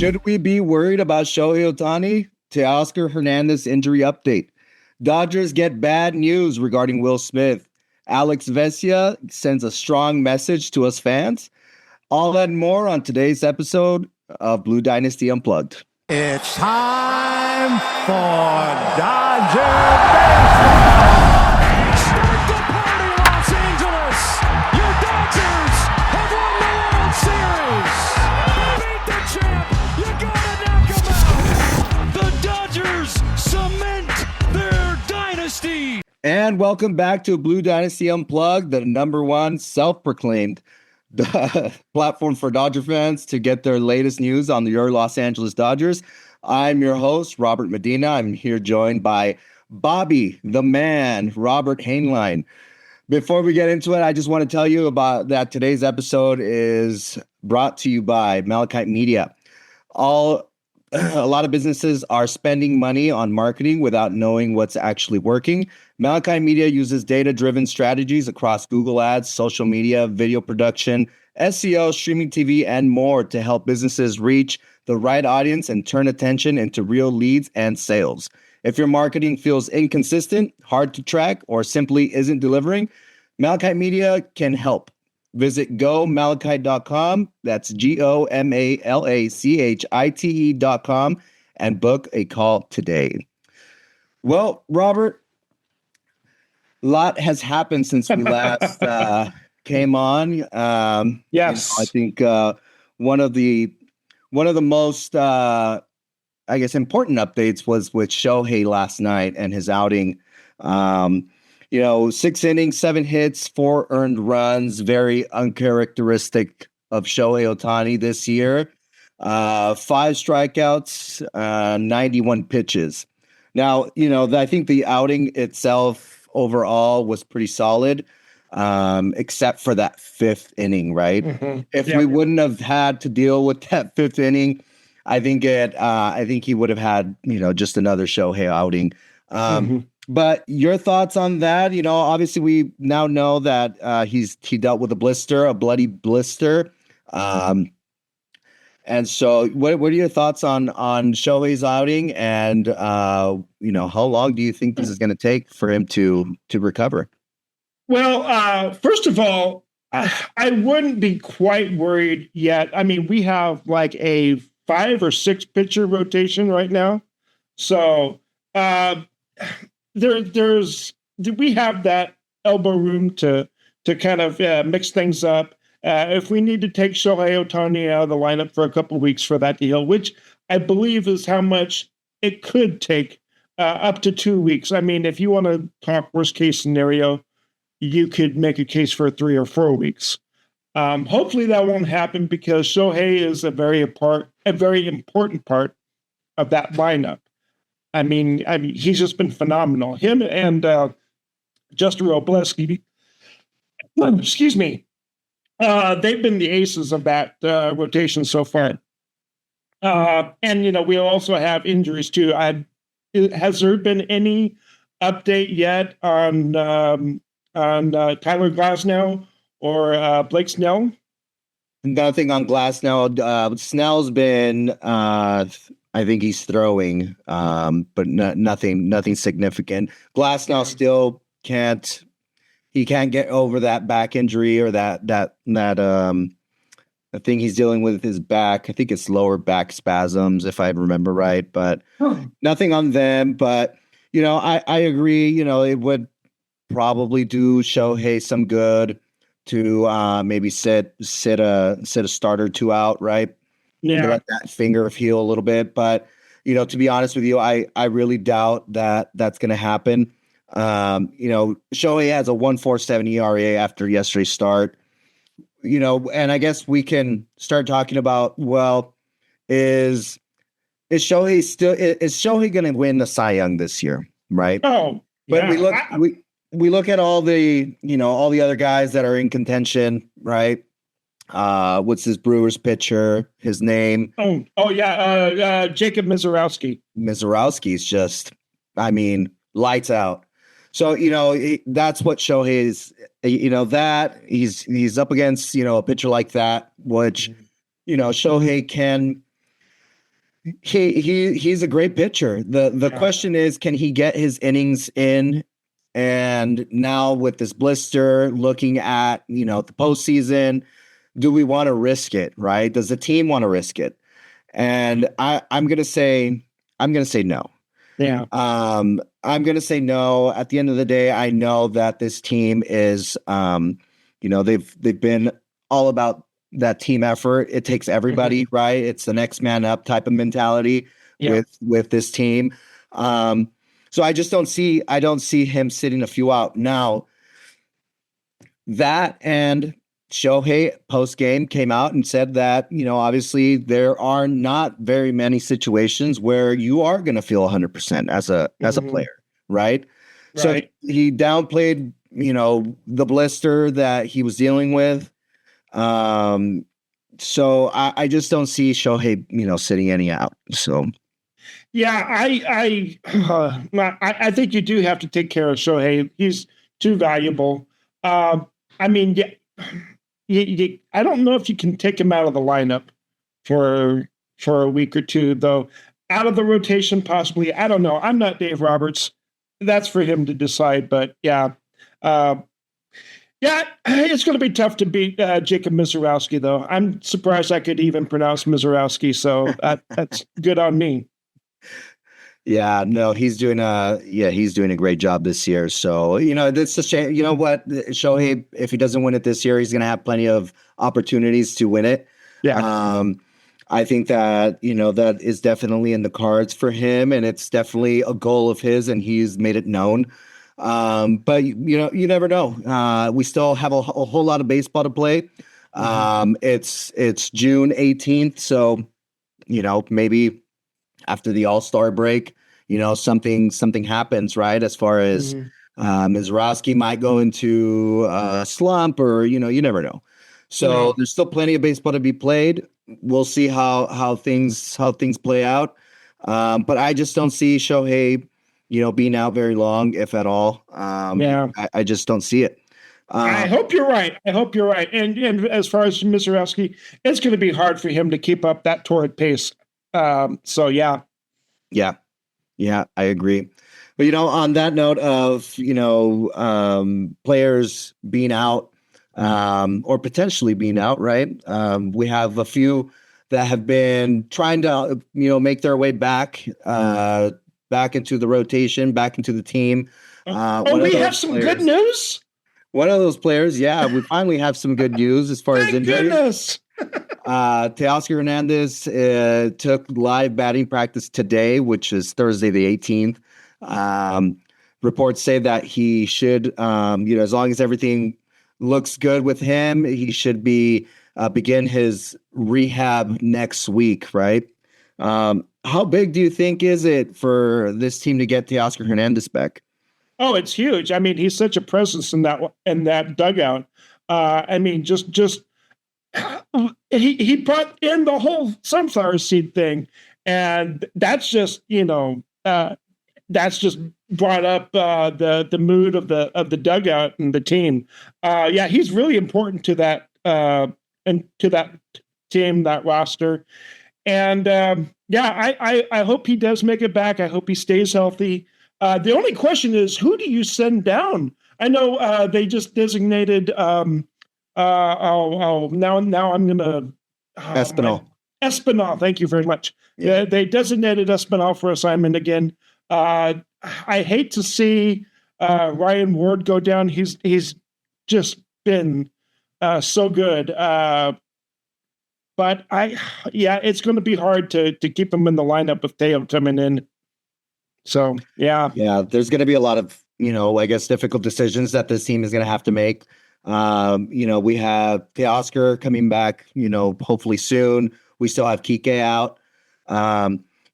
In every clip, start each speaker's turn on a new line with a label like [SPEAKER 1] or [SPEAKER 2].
[SPEAKER 1] Should we be worried about Shohei Ohtani? Teoscar Hernández injury update. Dodgers get bad news regarding Will Smith. Alex Vesia sends a strong message to us fans. All that and more on today's episode of Blue Dynasty Unplugged.
[SPEAKER 2] It's time for Dodger Baseball!
[SPEAKER 3] Start the party, Los Angeles! Your Dodgers have won the World Series! Beat the champ! You gotta knock him out! The Dodgers cement their dynasty!
[SPEAKER 1] And welcome back to Blue Dynasty Unplugged, the number one self-proclaimed platform for Dodger fans to get their latest news on your Los Angeles Dodgers. I'm your host, Robert Medina. I'm here joined by Bobby, the man, Robert Hainline. Before we get into it, I just want to tell you about that today's episode is brought to you by Malachite Media. A lot of businesses are spending money on marketing without knowing what's actually working. Malachite Media uses data-driven strategies across Google Ads, social media, video production, SEO, streaming TV, and more to help businesses reach the right audience and turn attention into real leads and sales. If your marketing feels inconsistent, hard to track, or simply isn't delivering, Malachite Media can help. Visit gomalachite.com, that's GOMALACHITE.com, and book a call today. Well, Robert, a lot has happened since we last came on.
[SPEAKER 4] Yes.
[SPEAKER 1] I think one of the most, I guess, important updates was with Shohei last night and his outing. 6 innings, 7 hits, 4 earned runs, very uncharacteristic of Shohei Ohtani this year. 5 strikeouts, 91 pitches. Now, I think the outing itself overall was pretty solid, except for that 5th inning, right?
[SPEAKER 4] Mm-hmm.
[SPEAKER 1] If we wouldn't have had to deal with that 5th inning, I think he would have had, just another Shohei outing. But your thoughts on that? Obviously we now know that he dealt with a bloody blister. And so what are your thoughts on Shohei's outing, and how long do you think this is going to take for him to recover?
[SPEAKER 4] Well, first of all, I wouldn't be quite worried yet. I mean, we have like a 5 or 6 pitcher rotation right now. So, we have that elbow room to kind of mix things up. If we need to take Shohei Ohtani out of the lineup for a couple of weeks for that deal, which I believe is how much it could take, up to 2 weeks. I mean, if you want to talk worst case scenario, you could make a case for 3 or 4 weeks. Hopefully that won't happen, because Shohei is a very important part of that lineup. I mean, he's just been phenomenal. Him and Justin Robleski, excuse me, they've been the aces of that rotation so far. And we also have injuries too. Has there been any update yet on Tyler Glasnow or Blake Snell?
[SPEAKER 1] Nothing on Glasnow. Snell's been. I think he's throwing, but nothing significant. Glasnow still can't get over that back injury, or that thing he's dealing with his back. I think it's lower back spasms, if I remember right, but nothing on them. But, I agree, it would probably do Shohei some good to maybe sit a start or 2 out, right?
[SPEAKER 4] Yeah.
[SPEAKER 1] Let that finger heal a little bit. But, to be honest with you, I really doubt that that's going to happen. Shohei has a 1.47 ERA after yesterday's start, and I guess we can start talking about, well, is Shohei going to win the Cy Young this year? Right.
[SPEAKER 4] Oh,
[SPEAKER 1] but
[SPEAKER 4] yeah.
[SPEAKER 1] we look at all the other guys that are in contention, right? What's his Brewers pitcher? His name?
[SPEAKER 4] Oh yeah, Jacob Mizorowski.
[SPEAKER 1] Mizorowski's just, lights out. So that's what Shohei is. That he's up against a pitcher like that, which Shohei can He's a great pitcher. The question is, can he get his innings in? And now with this blister, looking at the postseason, do we want to risk it? Right? Does the team want to risk it? And I'm gonna say no.
[SPEAKER 4] Yeah.
[SPEAKER 1] I'm gonna say no. At the end of the day, I know that this team is they've been all about that team effort. It takes everybody, right? It's the next man up type of mentality with this team. So I don't see him sitting a few out. Now, that and Shohei post game came out and said that, obviously there are not very many situations where you are going to feel 100% as a player, right? So he downplayed, the blister that he was dealing with. So I just don't see Shohei, sitting any out. So.
[SPEAKER 4] Yeah, I think you do have to take care of Shohei. He's too valuable. I mean, I don't know if you can take him out of the lineup for a week or two, though. Out of the rotation, possibly. I don't know. I'm not Dave Roberts. That's for him to decide. But yeah, it's going to be tough to beat Jacob Misiorowski, though. I'm surprised I could even pronounce Misiorowski. So that's good on me.
[SPEAKER 1] Yeah, no, he's doing a great job this year. So, it's a shame. You know what? Shohei, if he doesn't win it this year, he's going to have plenty of opportunities to win it.
[SPEAKER 4] Yeah.
[SPEAKER 1] I think that, that is definitely in the cards for him, and it's definitely a goal of his, and he's made it known. But you never know. We still have a whole lot of baseball to play. It's June 18th. So, maybe after the All-Star break, something happens, right? As far as Misiorowski might go into a slump, or you never know. So there's still plenty of baseball to be played. We'll see how things play out. But I just don't see Shohei, being out very long, if at all. I just don't see it.
[SPEAKER 4] I hope you're right. And as far as Misiorowski, it's going to be hard for him to keep up that torrid pace. So yeah,
[SPEAKER 1] I agree. But on that note of players being out or potentially being out, right? We have a few that have been trying to make their way back into the rotation, back into the team.
[SPEAKER 4] We have some good news.
[SPEAKER 1] One of those players, we finally have some good news as far as injuries.
[SPEAKER 4] Goodness.
[SPEAKER 1] Teoscar Hernández took live batting practice today, which is Thursday the 18th. Reports say that he should, as long as everything looks good with him, he should begin his rehab next week, right? How big do you think is it for this team to get Teoscar Hernández back?
[SPEAKER 4] Oh, it's huge. I mean, he's such a presence in that dugout. I mean, just he brought in the whole sunflower seed thing, and that's just brought up the mood of the dugout and the team. He's really important to that and to that team, that roster. And I hope he does make it back. I hope he stays healthy. The only question is, who do you send down? I know they just designated. Now I'm gonna
[SPEAKER 1] Espinal.
[SPEAKER 4] Espinal, thank you very much. Yeah, they designated Espinal for assignment again. I hate to see Ryan Ward go down. He's just been so good. But it's going to be hard to keep him in the lineup with Teo coming in. So, yeah,
[SPEAKER 1] there's going to be a lot of, I guess, difficult decisions that this team is going to have to make. We have Teoscar coming back, hopefully soon. We still have Kike out.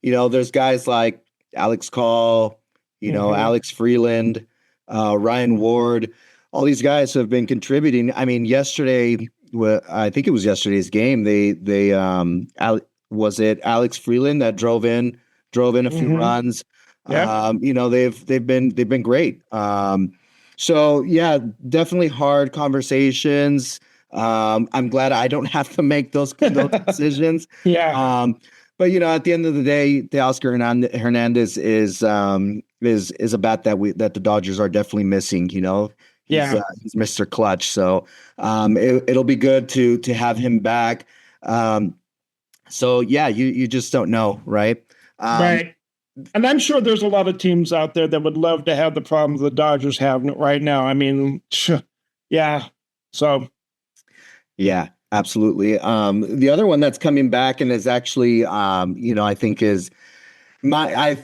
[SPEAKER 1] There's guys like Alex Call, Alex Freeland, Ryan Ward, all these guys who have been contributing. I mean, yesterday, I think it was yesterday's game. Was it Alex Freeland that drove in a few runs?
[SPEAKER 4] Yeah.
[SPEAKER 1] They've been great. So definitely hard conversations. I'm glad I don't have to make those decisions. But at the end of the day, Teoscar Hernández is a bat that the Dodgers are definitely missing. He's Mr. Clutch. So it'll be good to have him back. So yeah, you just don't know, right?
[SPEAKER 4] Right. And I'm sure there's a lot of teams out there that would love to have the problems the Dodgers have right now. I mean, yeah. So.
[SPEAKER 1] Yeah, absolutely. The other one that's coming back and is actually, I think is in my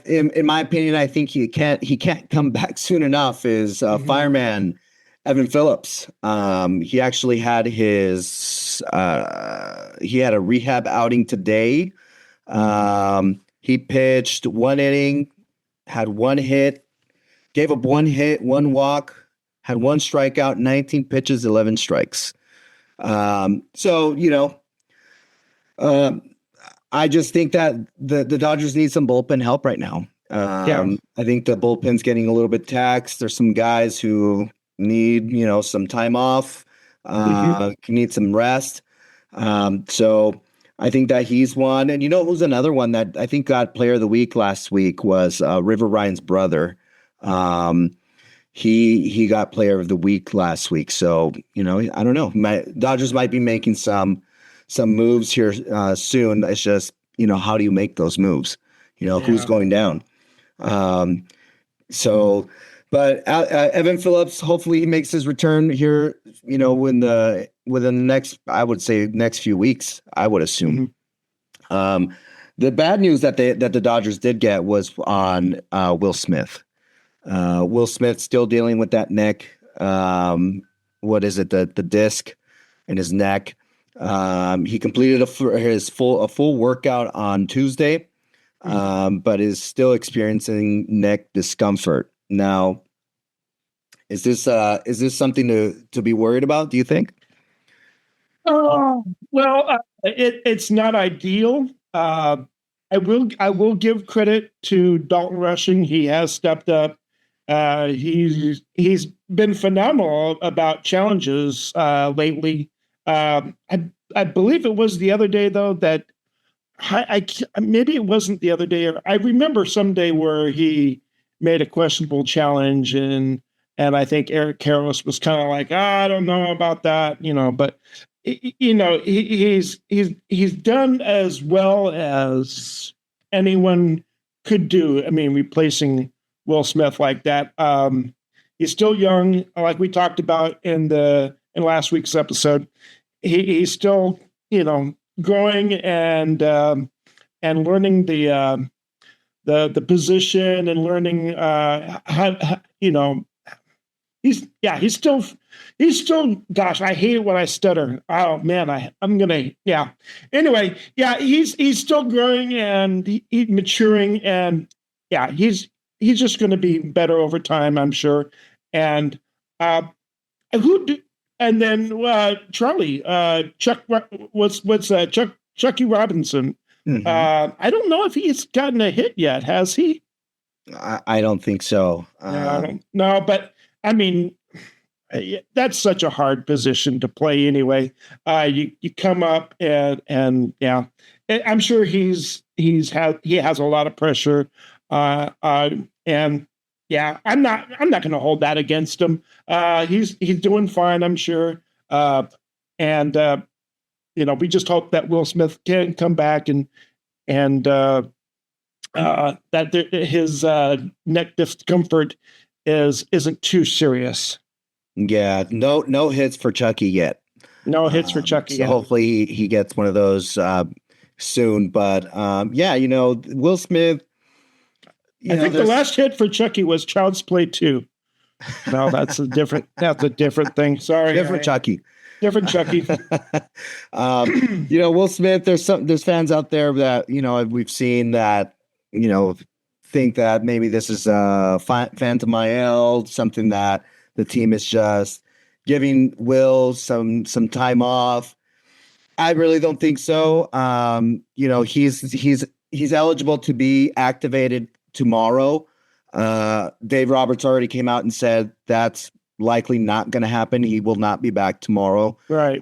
[SPEAKER 1] opinion, I think he can't come back soon enough is fireman Evan Phillips. He actually had he had a rehab outing today. He pitched 1 inning, had 1 hit, gave up 1 hit, 1 walk, had 1 strikeout, 19 pitches, 11 strikes. So, I just think that the Dodgers need some bullpen help right now. I think the bullpen's getting a little bit taxed. There's some guys who need, some time off, need some rest. So I think that he's one. And who's another one that I think got Player of the Week last week was River Ryan's brother. He got Player of the Week last week. So, I don't know. Dodgers might be making some moves here soon. It's just, how do you make those moves? Who's going down? But Evan Phillips, hopefully he makes his return here, within the next, I would say next few weeks, I would assume. The bad news that the Dodgers did get was on Will Smith. Will Smith still dealing with that neck. What is it? The disc in his neck. He completed a full workout on Tuesday, but is still experiencing neck discomfort. Now, is this something to be worried about? Do you think?
[SPEAKER 4] Well, it's not ideal. I will give credit to Dalton Rushing. He has stepped up. He's been phenomenal about challenges lately. I believe it was the other day though that maybe it wasn't the other day. I remember someday where he made a questionable challenge and I think Eric Karros was kind of like, I don't know about that, but he's done as well as anyone could do. I mean, replacing Will Smith like that. He's still young, like we talked about in last week's episode. He's still, growing and learning the position and learning how he's still gosh, I hate it when I stutter. Oh man, I'm gonna anyway, he's still growing and he's maturing and he's just gonna be better over time, I'm sure. And and then Charlie, Chucky Robinson. I don't know if he's gotten a hit yet. Has he?
[SPEAKER 1] I don't think so.
[SPEAKER 4] No, but I mean, that's such a hard position to play anyway. You come up and I'm sure he has a lot of pressure. And I'm not going to hold that against him. He's doing fine, I'm sure. We just hope that Will Smith can come back and that his neck discomfort isn't too serious.
[SPEAKER 1] Yeah, no hits for Chucky yet.
[SPEAKER 4] No hits for Chucky.
[SPEAKER 1] So hopefully he gets one of those soon. But Will Smith.
[SPEAKER 4] I think the last hit for Chucky was Child's Play 2. No, that's a different thing. Sorry,
[SPEAKER 1] different Chucky.
[SPEAKER 4] Different Chucky.
[SPEAKER 1] Will Smith. There's fans out there that we've seen that think that maybe this is a phantom IL, something that the team is just giving Will some time off. I really don't think so. He's eligible to be activated tomorrow. Dave Roberts already came out and said that's likely not going to happen. He will not be back tomorrow.
[SPEAKER 4] Right.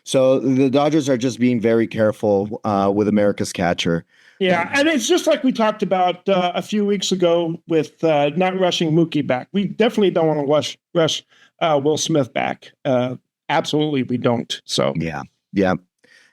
[SPEAKER 1] So the Dodgers are just being very careful with America's catcher.
[SPEAKER 4] Yeah, and it's just like we talked about a few weeks ago with not rushing Mookie back. We definitely don't want to rush Will Smith back. Absolutely, we don't. So
[SPEAKER 1] yeah,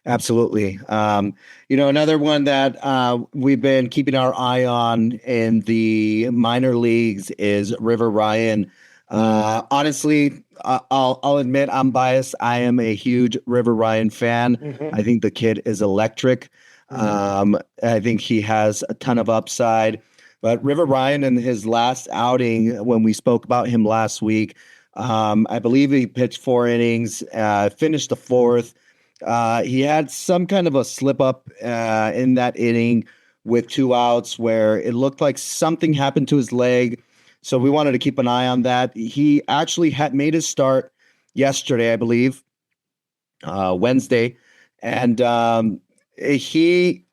[SPEAKER 1] absolutely. Another one that we've been keeping our eye on in the minor leagues is River Ryan. Honestly, I'll admit I'm biased. I am a huge River Ryan fan.
[SPEAKER 4] Mhm.
[SPEAKER 1] I think the kid is electric. I think he has a ton of upside. But River Ryan in his last outing, when we spoke about him last week, I believe he pitched 4 innings, finished the 4th. He had some kind of a slip up in that inning with 2 outs where it looked like something happened to his leg. So we wanted to keep an eye on that. He actually had made his start yesterday, I believe, Wednesday. And he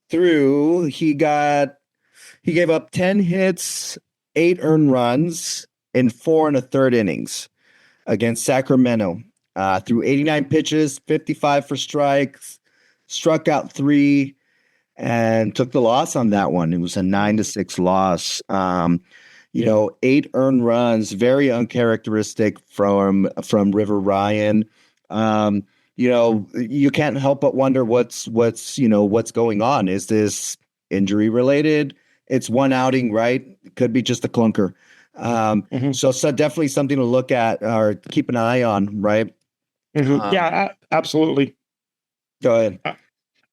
[SPEAKER 1] gave up 10 hits, 8 earned runs in 4 1/3 innings against Sacramento. Threw 89 pitches, 55 for strikes, struck out 3, and took the loss on that one. It was a 9-6 loss. 8 earned runs, very uncharacteristic from River Ryan. You can't help but wonder what's going on. Is this injury related? It's one outing, right? It could be just a clunker. So definitely something to look at or keep an eye on, right?
[SPEAKER 4] Yeah, absolutely.
[SPEAKER 1] Go ahead.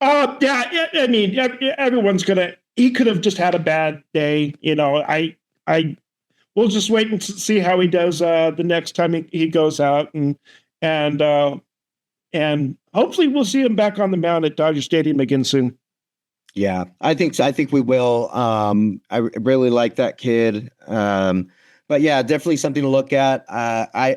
[SPEAKER 4] Yeah, I mean, everyone's he could have just had a bad day. We'll just wait and see how he does the next time he goes out, and hopefully we'll see him back on the mound at Dodger Stadium again soon.
[SPEAKER 1] Yeah, I think we will. I really like that kid. But yeah, definitely something to look at. I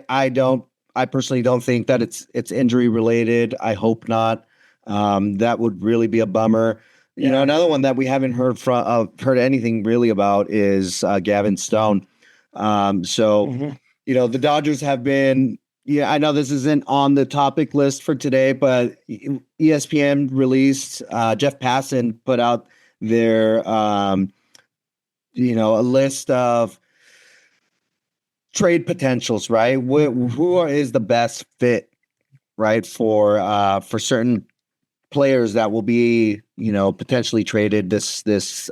[SPEAKER 1] personally don't think that it's injury related. I hope not. That would really be a bummer.
[SPEAKER 4] Yeah.
[SPEAKER 1] Another one that we haven't heard anything really about is Gavin Stone. The Dodgers have been. Yeah, I know this isn't on the topic list for today, but ESPN released, Jeff Passan put out their, a list of trade potentials, right? Who is the best fit, right, for certain players that will be, potentially traded this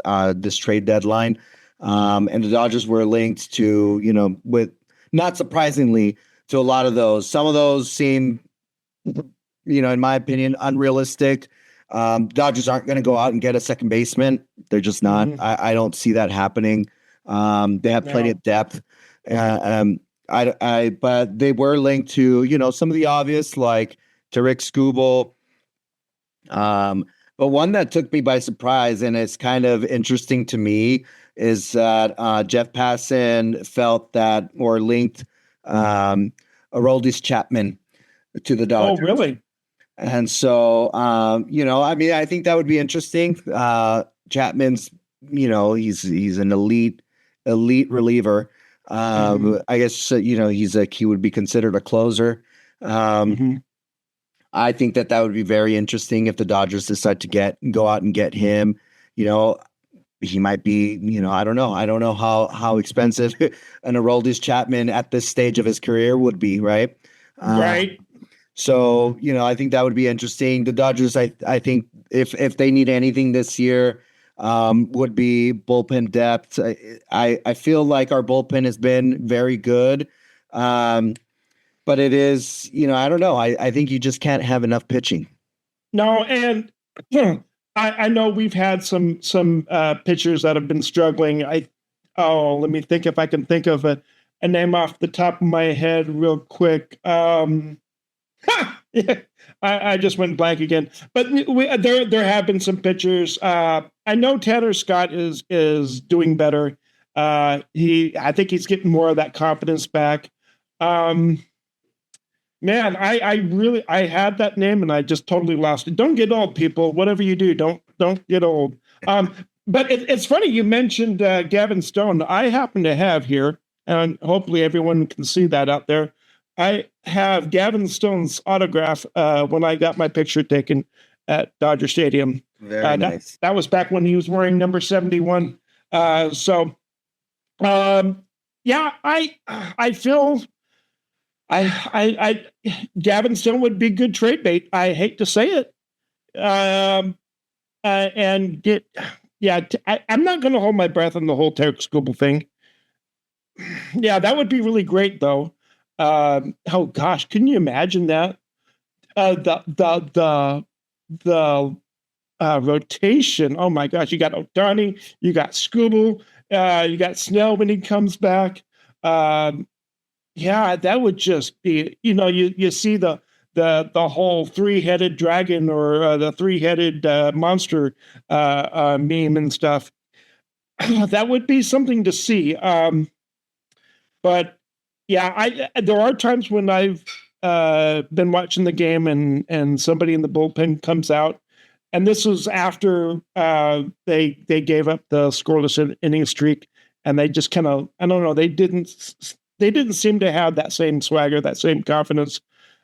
[SPEAKER 1] trade deadline. And the Dodgers were linked to, with not surprisingly, to a lot of those. Some of those seem, in my opinion, unrealistic. Dodgers aren't going to go out and get a second baseman. They're just not.
[SPEAKER 4] Mhm.
[SPEAKER 1] I don't see that happening. They have plenty of depth. But they were linked to, some of the obvious, like Tarek Skubal. But one that took me by surprise, and it's kind of interesting to me, is that Jeff Passan felt that, or linked Aroldis Chapman to the Dodgers.
[SPEAKER 4] Oh, really?
[SPEAKER 1] And so, I think that would be interesting. Chapman's, he's an elite reliever. I guess, he would be considered a closer. I think that would be very interesting if the Dodgers decide to go out and get him. He might be, I don't know. I don't know how expensive an Aroldis Chapman at this stage of his career would be, right?
[SPEAKER 4] Right.
[SPEAKER 1] So, I think that would be interesting. The Dodgers, I think if they need anything this year, would be bullpen depth. I feel like our bullpen has been very good. But it is, I don't know. I think you just can't have enough pitching.
[SPEAKER 4] No, and I know we've had some pitchers that have been struggling. Let me think if I can think of a name off the top of my head real quick. I just went blank again. But there have been some pitchers. I know Tanner Scott is doing better. I think he's getting more of that confidence back. Man, I had that name and I just totally lost it. Don't get old, people. Whatever you do, don't get old. But it's funny you mentioned Gavin Stone. I happen to have here, and hopefully everyone can see that out there. I have Gavin Stone's autograph when I got my picture taken at Dodger Stadium.
[SPEAKER 1] Very nice.
[SPEAKER 4] That was back when he was wearing number 71. Yeah, I feel I Gavin Stone would be good trade bait. I hate to say it. And get I'm not going to hold my breath on the whole Tarek Skubal thing. Yeah, that would be really great though. Oh gosh, can you imagine that? The rotation. Oh my gosh, you got Ohtani, you got Skubal, you got Snell when he comes back. Yeah, that would just be, you see the whole three-headed dragon or the three-headed monster meme and stuff. That would be something to see. But yeah, there are times when I've been watching the game and somebody in the bullpen comes out, and this was after they gave up the scoreless inning streak, and they just kind of, I don't know, they didn't seem to have that same swagger, that same confidence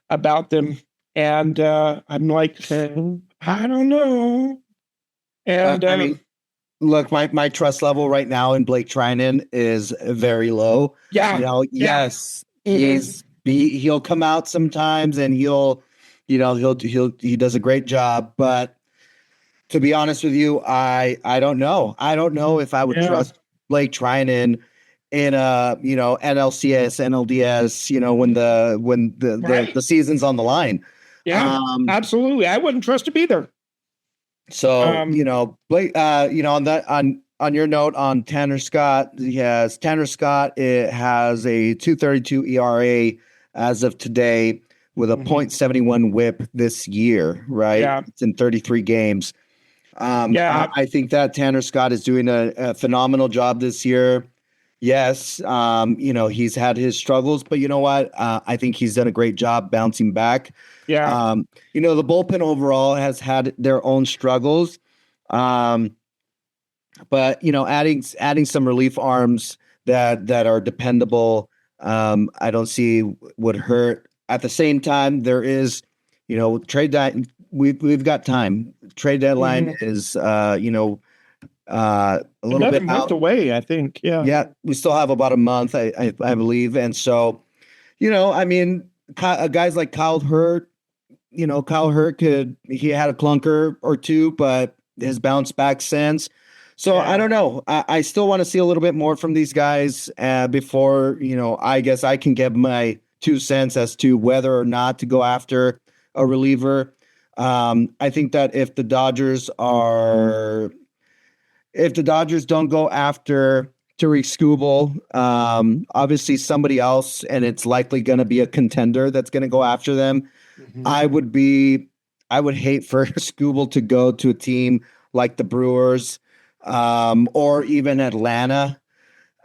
[SPEAKER 4] about them. And I'm like, I don't know. And
[SPEAKER 1] I mean, look, my trust level right now in Blake Trinan is very low.
[SPEAKER 4] Yeah.
[SPEAKER 1] Yes, he'll come out sometimes and he does a great job. But to be honest with you, I don't know. I don't know if I would trust Blake Trinan in NLCS, NLDS, when the season's on the line.
[SPEAKER 4] Yeah, absolutely. I wouldn't trust him either.
[SPEAKER 1] So, Blake, on your note on Tanner Scott, it has a 2.32 ERA as of today with a .71 WHIP this year, right?
[SPEAKER 4] Yeah.
[SPEAKER 1] It's in 33 games. I think that Tanner Scott is doing a phenomenal job this year. Yes, he's had his struggles, but you know what? I think he's done a great job bouncing back.
[SPEAKER 4] Yeah.
[SPEAKER 1] The bullpen overall has had their own struggles. But adding some relief arms that are dependable, I don't see would hurt. At the same time, there is, trade that we've got time. Trade deadline is a little bit
[SPEAKER 4] month away, I think.
[SPEAKER 1] Yeah, we still have about a month, I believe. And so, guys like Kyle Hurt, he had a clunker or two, but has bounced back since. So I don't know. I still want to see a little bit more from these guys before, I guess I can give my 2 cents as to whether or not to go after a reliever. I think that if the Dodgers don't go after Tarik Skubal, obviously somebody else, and it's likely going to be a contender that's going to go after them. Mm-hmm. I would hate for Skubal to go to a team like the Brewers, or even Atlanta.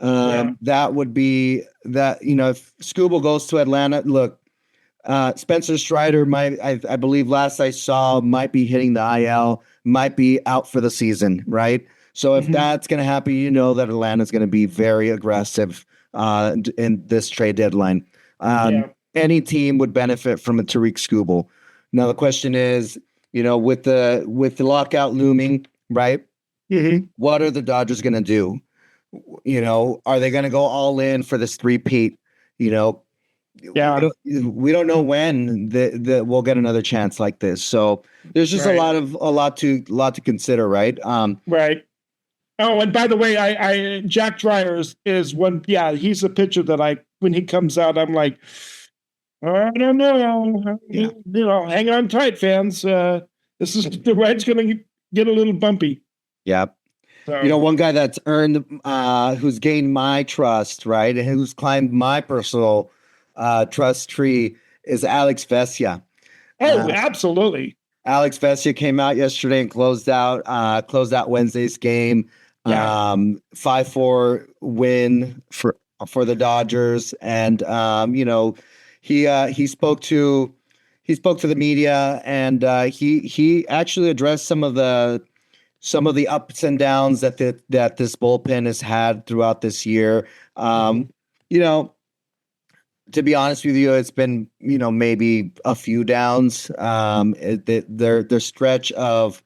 [SPEAKER 1] That would be that, if Skubal goes to Atlanta, look, Spencer Strider I believe last I saw might be hitting the IL, might be out for the season, right? So if that's going to happen, that Atlanta's going to be very aggressive in this trade deadline. Any team would benefit from a Tarik Skubal. Now the question is, with the lockout looming, right? Mm-hmm. What are the Dodgers going to do? Are they going to go all in for this three-peat? We don't know when we'll get another chance like this. So there's just a lot to consider, right?
[SPEAKER 4] Right. Oh, and by the way, Jack Dreyer is one. Yeah, he's a pitcher that when he comes out, I'm like, I don't know. Yeah. Hang on tight, fans. The ride's going to get a little bumpy.
[SPEAKER 1] Yeah. So, one guy that's earned, who's gained my trust, right, and who's climbed my personal trust tree is Alex Vesia.
[SPEAKER 4] Oh, absolutely.
[SPEAKER 1] Alex Vesia came out yesterday and closed out Wednesday's game. 5-4 win for the Dodgers, and he spoke to the media, and he actually addressed some of the ups and downs that this bullpen has had throughout this year. to be honest with you, it's been, maybe a few downs. Their stretch of,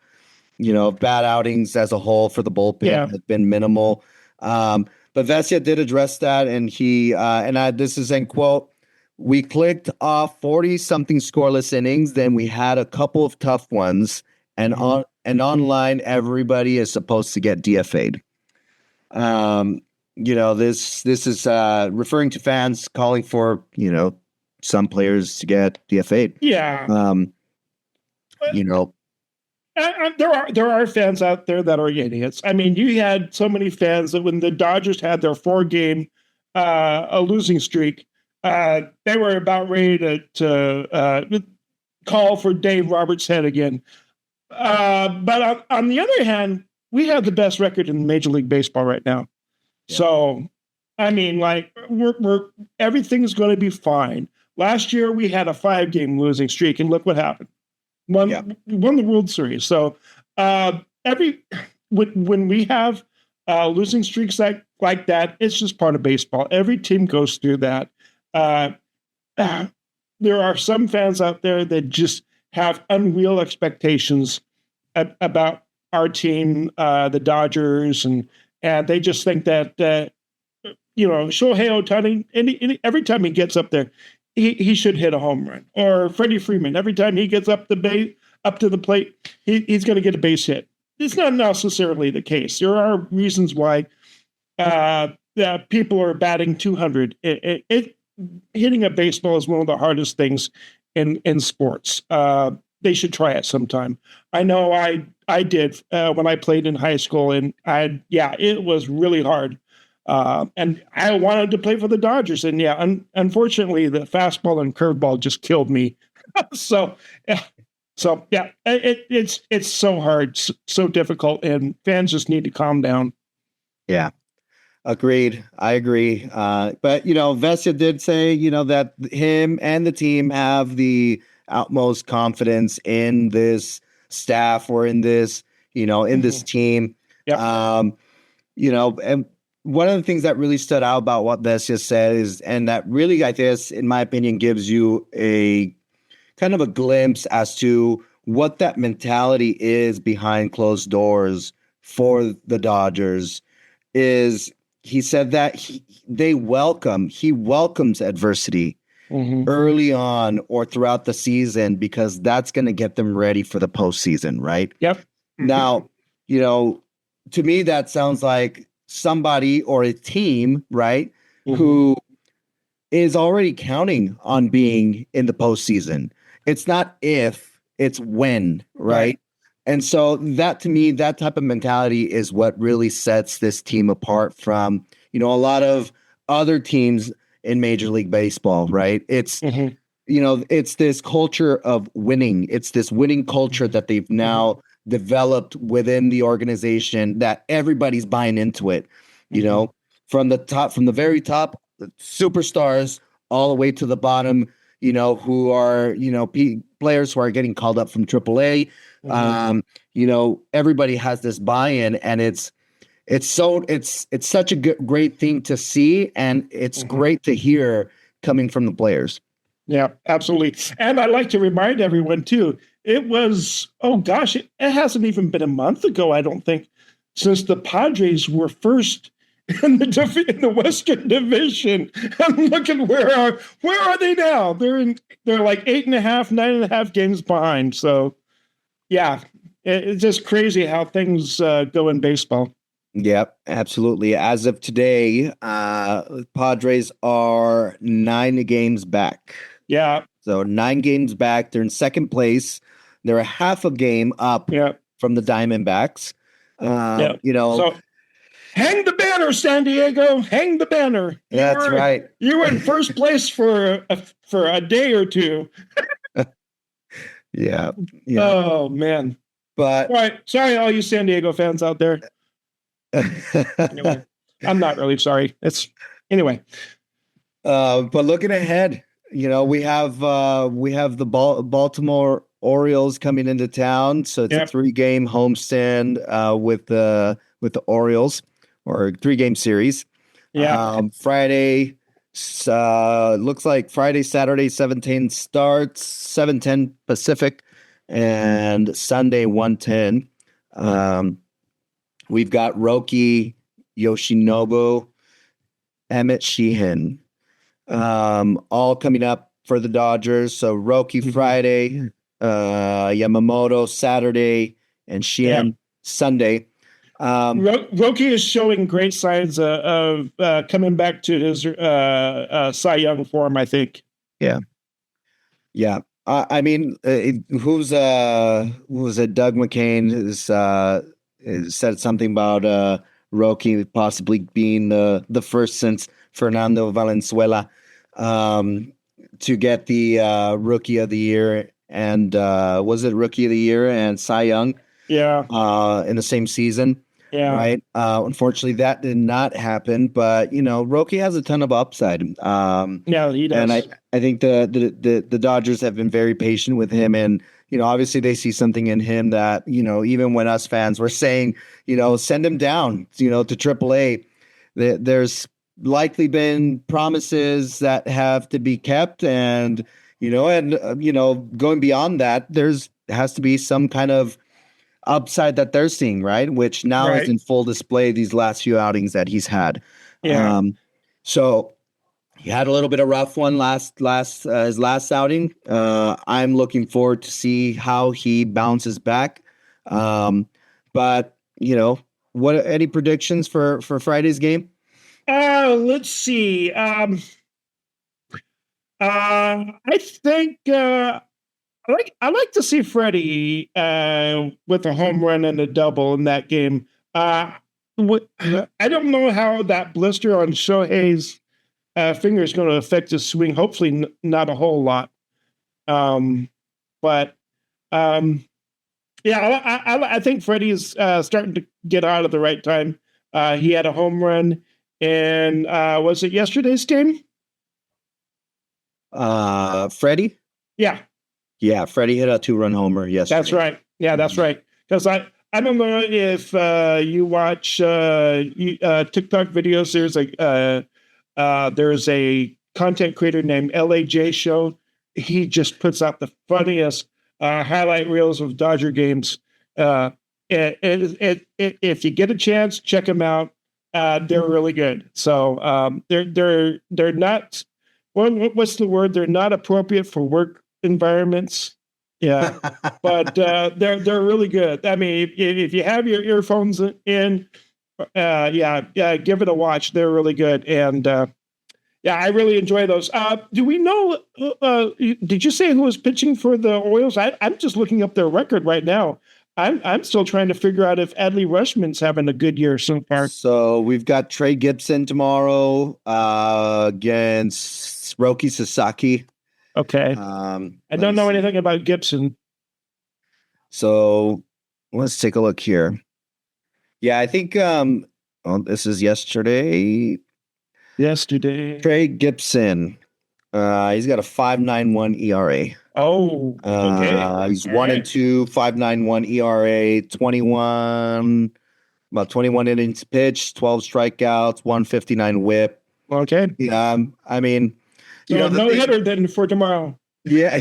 [SPEAKER 1] bad outings as a whole for the bullpen has been minimal. But Vesia did address that, and this is end quote, "We clicked off 40-something scoreless innings, then we had a couple of tough ones, and online, everybody is supposed to get DFA'd." This is referring to fans calling for, some players to get DFA'd.
[SPEAKER 4] Yeah. There are fans out there that are idiots. I mean, you had so many fans that when the Dodgers had their 4-game a losing streak, they were about ready to call for Dave Roberts' head again. But on the other hand, we have the best record in Major League Baseball right now. Yeah. So, I mean, like everything's going to be fine. Last year we had a 5-game losing streak, and look what happened. Won the World Series. So when we have losing streaks like that, it's just part of baseball. Every team goes through that. There are some fans out there that just have unreal expectations about our team, the Dodgers, and they just think that Shohei Ohtani, every time he gets up there, he should hit a home run. Or Freddie Freeman, every time he gets up to the plate, he's going to get a base hit. It's not necessarily the case. There are reasons why people are batting 200. Hitting a baseball is one of the hardest things in sports. They should try it sometime. I know I did when I played in high school, and it was really hard. And I wanted to play for the Dodgers, and unfortunately, the fastball and curveball just killed me. It's so hard, so difficult, and fans just need to calm down.
[SPEAKER 1] Yeah, agreed. I agree. But Vesia did say that him and the team have the utmost confidence in this staff or in this this team.
[SPEAKER 4] Yep.
[SPEAKER 1] And one of the things that really stood out about what Vesia said is, and that really, I guess, in my opinion, gives you a kind of a glimpse as to what that mentality is behind closed doors for the Dodgers, is he said that he welcomes adversity early on or throughout the season, because that's going to get them ready for the postseason, right?
[SPEAKER 4] Yep.
[SPEAKER 1] Now, to me, that sounds like somebody or a team, right, who is already counting on being in the postseason. It's not if, it's when, right? And so that, to me, that type of mentality is what really sets this team apart from, a lot of other teams in Major League Baseball, right? It's, it's this culture of winning. It's this winning culture that they've now developed within the organization, that everybody's buying into it, from the very top, the superstars, all the way to the bottom, who are, players who are getting called up from AAA. Everybody has this buy-in, and it's such a great thing to see, and it's great to hear coming from the players.
[SPEAKER 4] Yeah, absolutely. And I'd like to remind everyone too, it was, it hasn't even been a month ago, I don't think, since the Padres were first in the Western Division. And look at where are they now? They're like 8.5, 9.5 games behind. So yeah, it's just crazy how things go in baseball.
[SPEAKER 1] Yep, absolutely. As of today, Padres are 9 games back.
[SPEAKER 4] Yeah.
[SPEAKER 1] So 9 games back. They're in second place. They're a half a game up from the Diamondbacks.
[SPEAKER 4] So hang the banner, San Diego. Hang the banner.
[SPEAKER 1] That's right.
[SPEAKER 4] You were in first place for a day or two.
[SPEAKER 1] Yeah.
[SPEAKER 4] Oh man.
[SPEAKER 1] But
[SPEAKER 4] all right. Sorry, all you San Diego fans out there. Anyway, I'm not really sorry. Anyway.
[SPEAKER 1] But looking ahead, we have the Baltimore Orioles coming into town, so it's a 3-game homestand with the Orioles, or 3-game series.
[SPEAKER 4] Yeah.
[SPEAKER 1] Friday, Looks like Friday, Saturday, 7:10 starts, 7:10 Pacific, and Sunday, 1:10. We've got Roki, Yoshinobu, Emmett Sheehan, all coming up for the Dodgers. So Roki Friday, Yamamoto Saturday, and Sheehan Sunday.
[SPEAKER 4] Roki is showing great signs of coming back to his Cy Young form, I think.
[SPEAKER 1] Yeah. I mean, who was it? Doug McCain said something about Roki possibly being the first since Fernando Valenzuela to get the Rookie of the Year, and was it Rookie of the Year and Cy Young?
[SPEAKER 4] Yeah.
[SPEAKER 1] In the same season.
[SPEAKER 4] Yeah.
[SPEAKER 1] Right. Unfortunately, that did not happen. But Roki has a ton of upside.
[SPEAKER 4] Yeah, he does.
[SPEAKER 1] And I think the Dodgers have been very patient with him, and obviously they see something in him that even when us fans were saying send him down to AAA, there's likely been promises that have to be kept, and going beyond that, has to be some kind of upside that they're seeing, right? Which now is in full display these last few outings that he's had.
[SPEAKER 4] Yeah.
[SPEAKER 1] So he had a little bit of rough one his last outing. I'm looking forward to see how he bounces back. But what any predictions for Friday's game?
[SPEAKER 4] Let's see. I think I like to see Freddie with a home run and a double in that game. I don't know how that blister on Shohei's finger is going to affect his swing. Hopefully, not a whole lot. I think Freddie is starting to get out at the right time. He had a home run, and was it yesterday's game?
[SPEAKER 1] Freddie?
[SPEAKER 4] Yeah.
[SPEAKER 1] Yeah, Freddie hit a 2-run homer yesterday.
[SPEAKER 4] That's right. Yeah, that's right. Because I don't know if you watch TikTok videos. There's a content creator named LAJ Show. He just puts out the funniest highlight reels of Dodger games. If you get a chance, check them out. They're really good. So they're not. What's the word? They're not appropriate for work environments. Yeah, but they're really good. I mean, if you have your earphones in, give it a watch. They're really good, and I really enjoy those. Do we know? Did you say who was pitching for the Orioles? I'm just looking up their record right now. I'm still trying to figure out if Adley Rushman's having a good year so far.
[SPEAKER 1] So we've got Trey Gibson tomorrow against Roki Sasaki.
[SPEAKER 4] Okay. I don't know anything about Gibson.
[SPEAKER 1] So let's take a look here. Yeah, I think this is yesterday. Trey Gibson. He's got a 5.91 ERA.
[SPEAKER 4] Oh, okay.
[SPEAKER 1] He's 1-2, 5.91 ERA, 21 innings pitched, 12 strikeouts, 159 WHIP.
[SPEAKER 4] Okay.
[SPEAKER 1] Yeah, I mean,
[SPEAKER 4] no hitter then for tomorrow.
[SPEAKER 1] Yeah.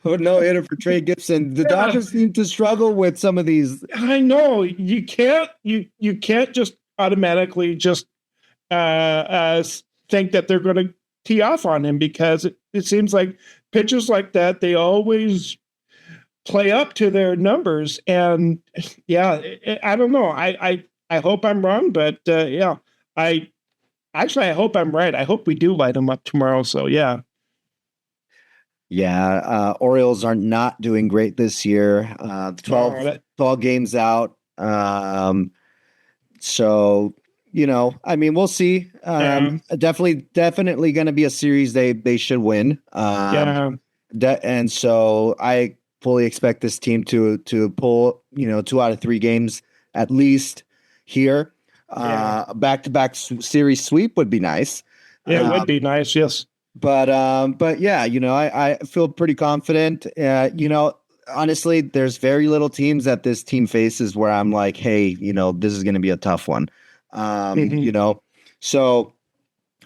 [SPEAKER 1] No hitter for Trey Gibson. The Dodgers seem to struggle with some of these.
[SPEAKER 4] I know you can't just automatically just think that they're going to tee off on him, because it seems like pitchers like that, they always play up to their numbers. And I don't know. I hope I'm wrong, but I hope I'm right. I hope we do light him up tomorrow. So yeah.
[SPEAKER 1] Yeah, Orioles are not doing great this year. 12 games out. So, I mean, we'll see. Definitely going to be a series they should win. And so I fully expect this team to pull, 2 out of 3 games at least here. Back-to-back series sweep would be nice.
[SPEAKER 4] Yeah, it would be nice. Yes.
[SPEAKER 1] But yeah, I feel pretty confident. Honestly, there's very little teams that this team faces where I'm like, hey, this is going to be a tough one. So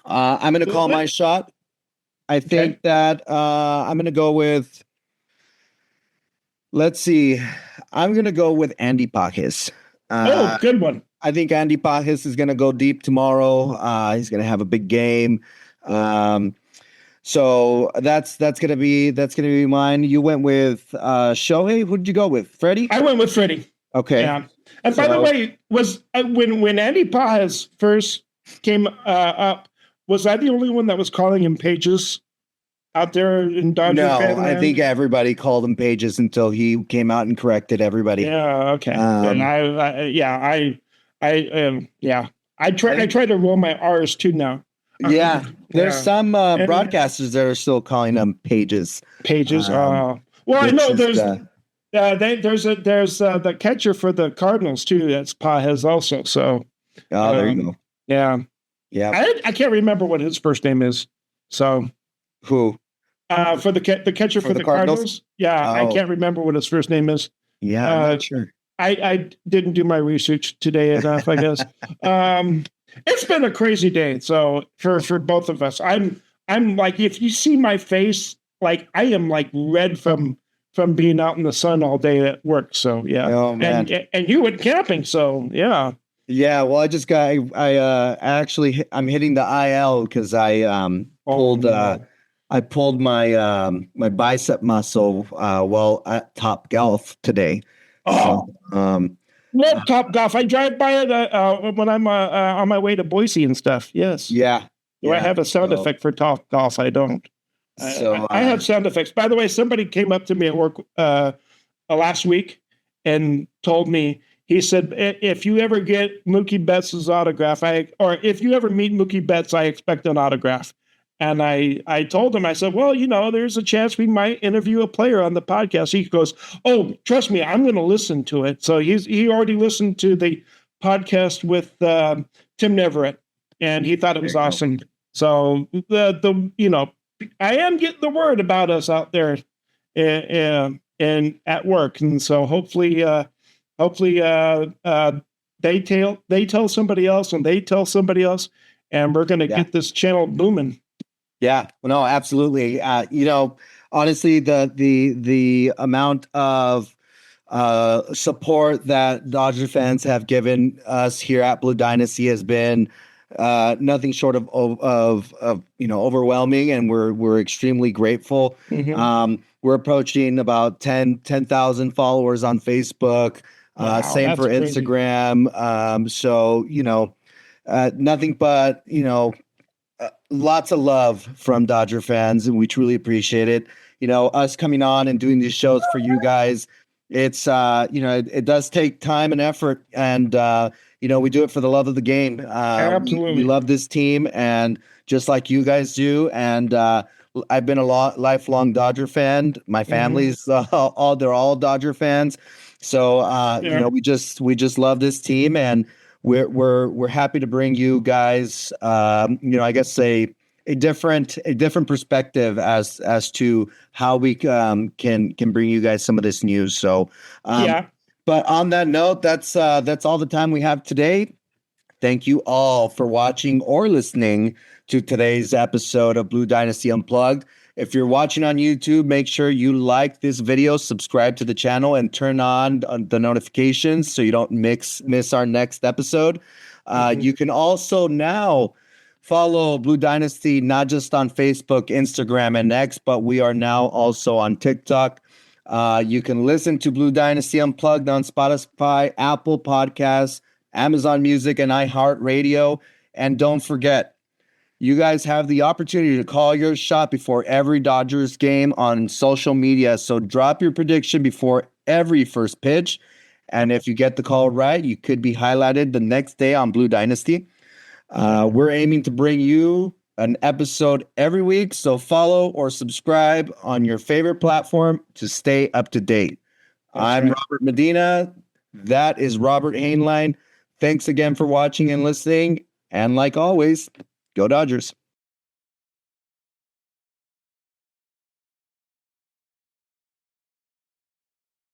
[SPEAKER 1] I'm going to call my shot. I think that I'm going to go with, let's see, I'm going to go with Andy Pajes.
[SPEAKER 4] Good one.
[SPEAKER 1] I think Andy Pajes is going to go deep tomorrow. He's going to have a big game. So that's going to be mine. You went with Shohei. Who did you go with? Freddie?
[SPEAKER 4] I went with Freddie.
[SPEAKER 1] Okay.
[SPEAKER 4] Yeah. And by the way, was when Andy Pajes first came up, was I the only one that was calling him Pages out there in Dodger fan land?
[SPEAKER 1] I think everybody called him Pages until he came out and corrected everybody.
[SPEAKER 4] Yeah. Okay. And I try to roll my R's too now.
[SPEAKER 1] Yeah. There's some broadcasters that are still calling them Pages.
[SPEAKER 4] Pages. Well, I know there's the catcher for the Cardinals too. That's Pajes also. So.
[SPEAKER 1] There you go.
[SPEAKER 4] Yeah.
[SPEAKER 1] Yeah.
[SPEAKER 4] I can't remember what his first name is. So.
[SPEAKER 1] Who?
[SPEAKER 4] For the catcher for the Cardinals? Yeah, I can't remember what his first name is.
[SPEAKER 1] Yeah, I'm not sure.
[SPEAKER 4] I didn't do my research today enough, I guess. It's been a crazy day. So for both of us, I'm like, if you see my face, like I am like red from being out in the sun all day at work. So yeah.
[SPEAKER 1] Oh man.
[SPEAKER 4] And you went camping. So yeah.
[SPEAKER 1] Yeah. Well, I just got, I'm hitting the IL because I pulled my bicep muscle while at Top Golf today.
[SPEAKER 4] Love Top Golf. I drive by it when I'm on my way to Boise and stuff. Yes.
[SPEAKER 1] Yeah.
[SPEAKER 4] Do I have a sound effect for Top Golf? I don't. I have sound effects. By the way, somebody came up to me at work last week and told me, he said, if you ever get Mookie Betts' autograph, or if you ever meet Mookie Betts, I expect an autograph. And I told him, I said, well, there's a chance we might interview a player on the podcast. He goes, oh, trust me, I'm going to listen to it. So he already listened to the podcast with Tim Neverett, and he thought it was awesome. So I am getting the word about us out there and at work, and so hopefully they tell somebody else, and they tell somebody else, and we're going to get this channel booming.
[SPEAKER 1] Yeah, well, no, absolutely. Honestly, the amount of support that Dodger fans have given us here at Blue Dynasty has been nothing short of overwhelming, and we're extremely grateful. Mm-hmm. We're approaching about 10,000 followers on Facebook. Wow, same for Instagram. Nothing but lots of love from Dodger fans, and we truly appreciate it. Us coming on and doing these shows for you guys, it's it does take time and effort, and we do it for the love of the game. Absolutely, we love this team, and just like you guys do. And I've been a lifelong Dodger fan. My family's they're all Dodger fans. So we just love this team, and we're happy to bring you guys, I guess a different perspective as to how we can bring you guys some of this news. So, but on that note, that's all the time we have today. Thank you all for watching or listening to today's episode of Blue Dynasty Unplugged. If you're watching on YouTube, make sure you like this video, subscribe to the channel, and turn on the notifications so you don't miss our next episode. You can also now follow Blue Dynasty, not just on Facebook, Instagram, and X, but we are now also on TikTok. You can listen to Blue Dynasty Unplugged on Spotify, Apple Podcasts, Amazon Music, and iHeartRadio. And don't forget, you guys have the opportunity to call your shot before every Dodgers game on social media. So drop your prediction before every first pitch. And if you get the call right, you could be highlighted the next day on Blue Dynasty. We're aiming to bring you an episode every week. So follow or subscribe on your favorite platform to stay up to date. I'm Robert Medina. That is Robert Hainline. Thanks again for watching and listening. And like always, go Dodgers.